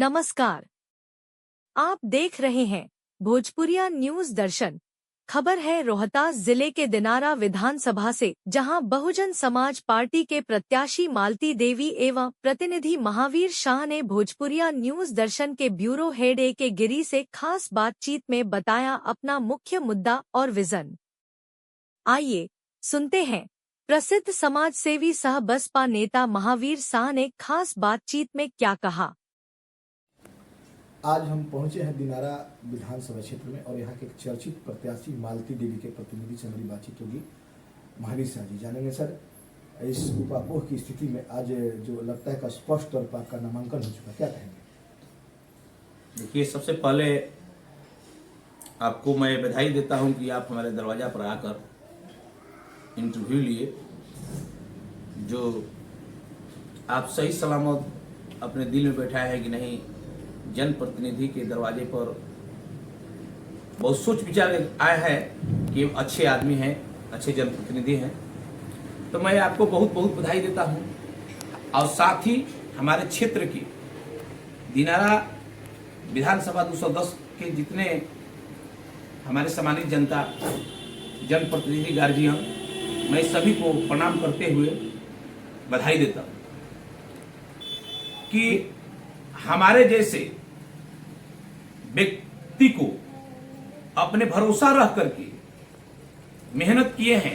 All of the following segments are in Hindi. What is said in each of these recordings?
नमस्कार। आप देख रहे हैं भोजपुरिया न्यूज दर्शन। खबर है रोहतास जिले के दिनारा विधानसभा से, जहां बहुजन समाज पार्टी के प्रत्याशी मालती देवी एवं प्रतिनिधि महावीर शाह ने भोजपुरिया न्यूज दर्शन के ब्यूरो हेड ए के गिरी से खास बातचीत में बताया अपना मुख्य मुद्दा और विजन। आइए सुनते हैं प्रसिद्ध समाज सेवी सह बसपा नेता महावीर शाह ने खास बातचीत में क्या कहा। आज हम पहुंचे हैं दिनारा विधानसभा क्षेत्र में और यहाँ के एक चर्चित प्रत्याशी मालती देवी के प्रतिनिधि से हमारी बातचीत होगी। महावीर शाह जी, जानेंगे सर, इस उपापोह की स्थिति में आज जो लगता है कि स्पष्ट तौर पर आपका नामांकन हो चुका, क्या कहेंगे? देखिए, सबसे पहले आपको मैं बधाई देता हूं कि आप हमारे दरवाजा पर आकर इंटरव्यू लिए। जो आप सही सलामत अपने दिल में बैठा है कि नहीं, जनप्रतिनिधि के दरवाजे पर बहुत सोच विचार आया है कि अच्छे आदमी हैं, अच्छे जनप्रतिनिधि हैं, तो मैं आपको बहुत बहुत बधाई देता हूं। और साथ ही हमारे क्षेत्र की दिनारा विधानसभा 210 के जितने हमारे सम्मानित जनता, जनप्रतिनिधि, गार्जियन, मैं सभी को प्रणाम करते हुए बधाई देता हूं कि हमारे जैसे व्यक्ति को अपने भरोसा रख करके मेहनत किए हैं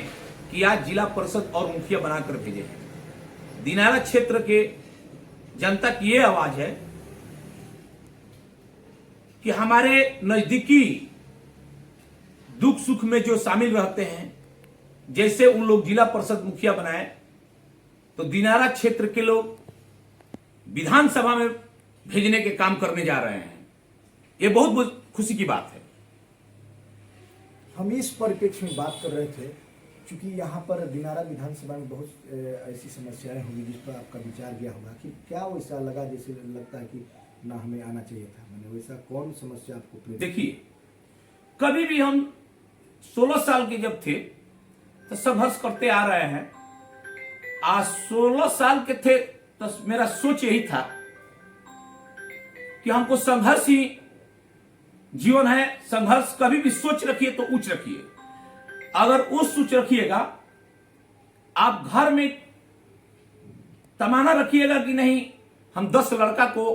कि आज जिला परिषद और मुखिया बनाकर भेजे हैं। दिनारा क्षेत्र के जनता की ये आवाज है कि हमारे नजदीकी दुख सुख में जो शामिल रहते हैं, जैसे उन लोग जिला परिषद मुखिया बनाए, तो दिनारा क्षेत्र के लोग विधानसभा में भेजने के काम करने जा रहे हैं। ये बहुत खुशी की बात है। हम इस परिप्रेक्ष्य में बात कर रहे थे क्योंकि यहाँ पर दिनारा विधानसभा में बहुत ऐसी समस्याएं होंगी जिस पर आपका विचार गया होगा कि क्या वैसा लगा जैसे लगता है कि ना हमें आना चाहिए था, मैंने वैसा कौन समस्या आपको? देखिए, कभी भी हम 16 साल के जब थे तो संघर्ष करते आ रहे हैं। आज 16 साल के थे तो मेरा सोच यही था कि हमको संघर्ष ही जीवन है। संघर्ष कभी भी सोच रखिए तो उच्च रखिए। अगर उच्च सोच रखिएगा, आप घर में तमन्ना रखिएगा कि नहीं हम 10 लड़का को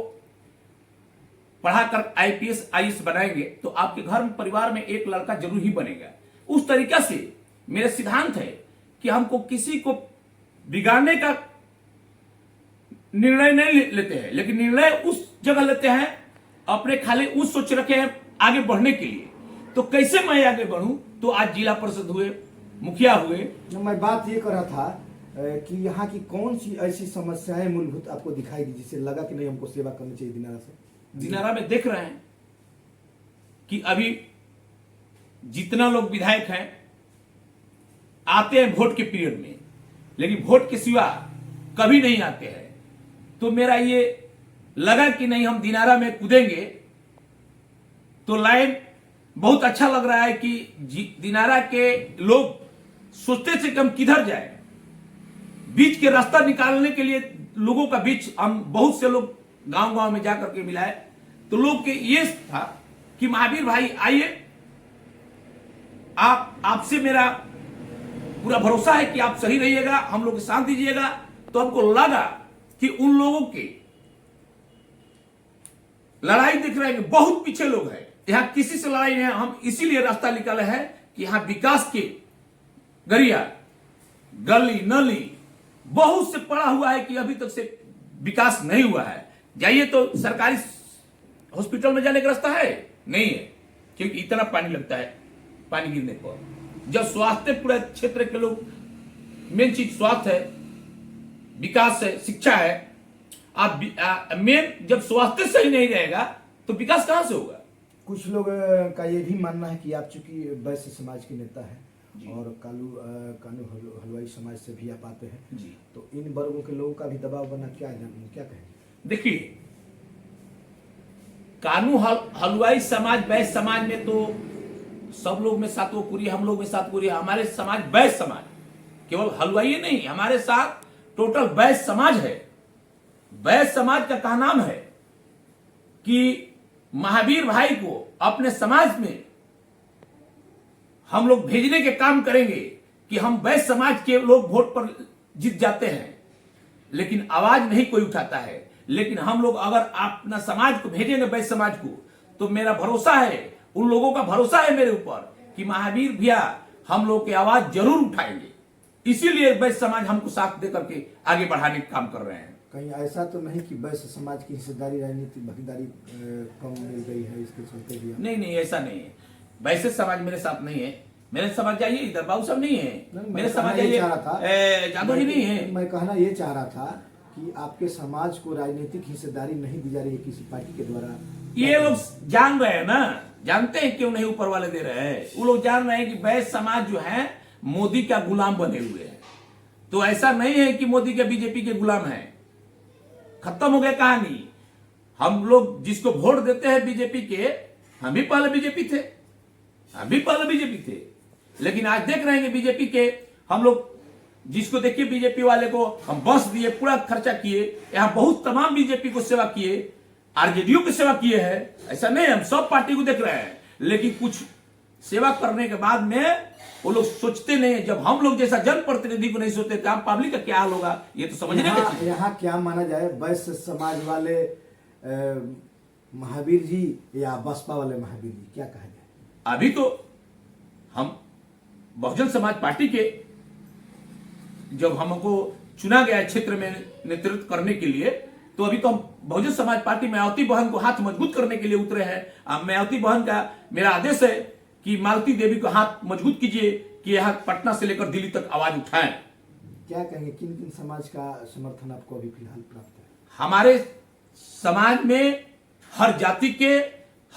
पढ़ाकर आईपीएस आईएएस बनाएंगे, तो आपके घर में परिवार में एक लड़का जरूर ही बनेगा। उस तरीका से मेरे सिद्धांत है कि हमको किसी को बिगाड़ने का निर्णय नहीं लेते हैं, लेकिन निर्णय उस जगह लेते हैं अपने खाली उस सोच रखे हैं आगे बढ़ने के लिए। तो कैसे मैं आगे बढ़ूं? तो आज जिला परिषद हुए, मुखिया हुए। मैं बात ये कर रहा था कि यहाँ की कौन सी ऐसी समस्याएं मूलभूत आपको दिखाई दी जिससे लगा कि नहीं हमको सेवा करनी चाहिए दिनारा से? दिनारा में देख रहे हैं कि अभी जितना लोग विधायक हैं आते हैं वोट के पीरियड में, लेकिन वोट के सिवा कभी नहीं आते हैं। तो मेरा ये लगा कि नहीं, हम दिनारा में कूदेंगे तो लाइन बहुत अच्छा लग रहा है कि दिनारा के लोग सोचते थे कि हम किधर जाए। बीच के रास्ता निकालने के लिए लोगों का बीच हम बहुत से लोग गांव गांव में जाकर के मिलाए, तो लोग के ये था कि महावीर भाई आइए, आपसे मेरा पूरा भरोसा है कि आप सही रहिएगा, हम लोग साथ दीजिएगा। तो हमको लगा कि उन लोगों की लड़ाई दिख रहे हैं, बहुत पीछे लोग हैं, यहां किसी से लड़ाई नहीं है। हम इसीलिए रास्ता निकाले हैं कि यहां विकास के गरिया, गली नली बहुत से पड़ा हुआ है कि अभी तक से विकास नहीं हुआ है। जाइए तो सरकारी हॉस्पिटल में जाने का रास्ता है नहीं है, क्योंकि इतना पानी लगता है पानी गिरने पर। जब स्वास्थ्य पूरे क्षेत्र के लोग, मेन चीज स्वास्थ्य है, विकास है, शिक्षा है। आप मेन जब स्वास्थ्य सही नहीं रहेगा तो विकास कहां से होगा? कुछ लोग का ये भी मानना है कि आप चूंकि वैश्य समाज के नेता हैं और कानू हलवाई समाज से भी आप आते हैं जी, तो इन वर्गों के लोगों का भी दबाव बना, क्या कहेंगे? देखिए, कानू हलवाई समाज, वैश्य समाज में तो सब लोग में सातों कुरी, हम लोग में सात कुरी। हमारे समाज वैश्य समाज, केवल हलवाई नहीं, हमारे साथ टोटल वैश्य समाज है। वैश्य समाज का क्या नाम है? कि महावीर भाई को अपने समाज में हम लोग भेजने के काम करेंगे कि हम वैश्य समाज के लोग वोट पर जीत जाते हैं, लेकिन आवाज नहीं कोई उठाता है। लेकिन हम लोग अगर अपना समाज को भेजेंगे वैश्य समाज को, तो मेरा भरोसा है, उन लोगों का भरोसा है मेरे ऊपर कि महावीर भैया हम लोग की आवाज जरूर उठाएंगे। इसीलिए वैश्य समाज हमको साथ दे करके आगे बढ़ाने का काम कर रहे हैं। कहीं ऐसा तो नहीं कि वैश्य समाज की हिस्सेदारी, राजनीतिक भागीदारी कम मिल गई है, इसके चलते भी? नहीं, ऐसा नहीं है। वैसे समाज मेरे साथ नहीं है। मेरे समाज जाइए, इधर बाबू सब नहीं है। मेरे समाज जाइए, जादव जी नहीं है। मैं कहना ये चाह रहा था कि आपके समाज को राजनीतिक हिस्सेदारी नहीं दी जा रही है किसी पार्टी के द्वारा। ये लोग जान रहे हैं ना, जानते हैं क्यों नहीं ऊपर वाले दे रहे हैं। वो लोग जान रहे हैं कि वैश्य समाज जो है मोदी का गुलाम बने हुए हैं। तो ऐसा नहीं है कि मोदी के बीजेपी के गुलाम है, खत्म हो गया कहानी। हम लोग जिसको वोट देते हैं बीजेपी के, हम भी पहले बीजेपी थे, लेकिन आज देख रहे हैं कि बीजेपी के हम लोग जिसको देखिए, बीजेपी वाले को हम बस दिए, पूरा खर्चा किए, यहां बहुत तमाम बीजेपी को सेवा किए, आरजेडीयू की सेवा किए हैं। ऐसा नहीं, हम सब पार्टी को देख रहे हैं, लेकिन कुछ सेवा करने के बाद में वो लोग सोचते नहीं। जब हम लोग जैसा जनप्रतिनिधि को नहीं सोचते तो आप पब्लिक का क्या हाल होगा, ये तो समझने का चीज। यहाँ क्या माना जाए, वैश्य समाज वाले महावीर जी या बसपा वाले महावीर जी, क्या कहा जाए? अभी तो हम बहुजन समाज पार्टी के, जब हमको चुना गया क्षेत्र में नेतृत्व करने के लिए, तो अभी तो हम बहुजन समाज पार्टी मायावती बहन को हाथ मजबूत करने के लिए उतरे हैं। अब मायावती बहन का मेरा आदेश है कि मालती देवी को हाथ मजबूत कीजिए कि यहाँ पटना से लेकर दिल्ली तक आवाज उठाएं। क्या कहेंगे, किन किन समाज का समर्थन आपको अभी फिलहाल प्राप्त है? हमारे समाज में हर जाति के,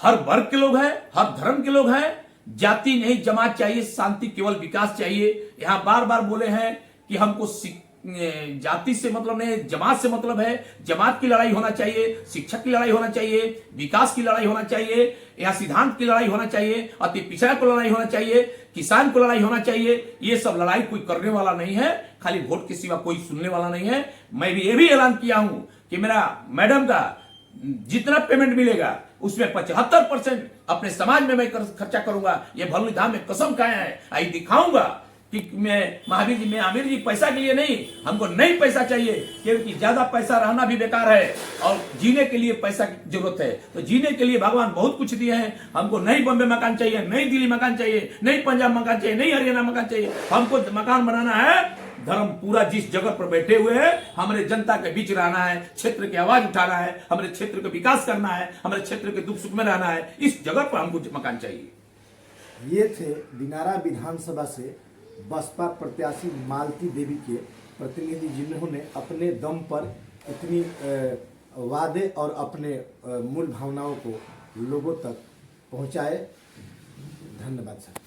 हर वर्ग के लोग हैं, हर धर्म के लोग हैं। जाति नहीं, जमात चाहिए, शांति, केवल विकास चाहिए। यहाँ बार बार बोले हैं कि हमको जाति से मतलब नहीं, जमात से मतलब है। जमात की लड़ाई होना चाहिए, शिक्षक की लड़ाई होना चाहिए, विकास की लड़ाई होना चाहिए, यहाँ सिद्धांत की लड़ाई होना चाहिए, अति पिछड़ा को लड़ाई होना चाहिए, किसान को लड़ाई होना चाहिए। ये सब लड़ाई कोई करने वाला नहीं है, खाली वोट के सिवा कोई सुनने वाला नहीं है। मैं भी ये भी ऐलान किया हूं कि मेरा मैडम का जितना पेमेंट मिलेगा उसमें 75% अपने समाज में मैं खर्चा करूंगा। ये भलू धाम में कसम खाया है। आई दिखाऊंगा कि मैं महावीर जी, मैं आमिर जी पैसा के लिए नहीं, हमको नहीं पैसा चाहिए, क्योंकि ज्यादा पैसा रहना भी बेकार है और जीने के लिए पैसा की जरूरत है। तो जीने के लिए भगवान बहुत कुछ दिए हैं। हमको नई बॉम्बे मकान चाहिए, नई दिल्ली मकान चाहिए, नई पंजाब मकान चाहिए, नई हरियाणा मकान चाहिए। हमको मकान बनाना है। धर्म पूरा जिस जगह पर बैठे हुए हैं, हमारे जनता के बीच रहना है, क्षेत्र की आवाज उठाना है, हमारे क्षेत्र का विकास करना है, हमारे क्षेत्र के दुख सुख में रहना है। इस जगह पर हमको मकान चाहिए। ये थे दिनारा विधानसभा से बसपा प्रत्याशी मालती देवी के प्रतिनिधि, जिन्होंने अपने दम पर इतनी वादे और अपने मूल भावनाओं को लोगों तक पहुंचाए। धन्यवाद सर।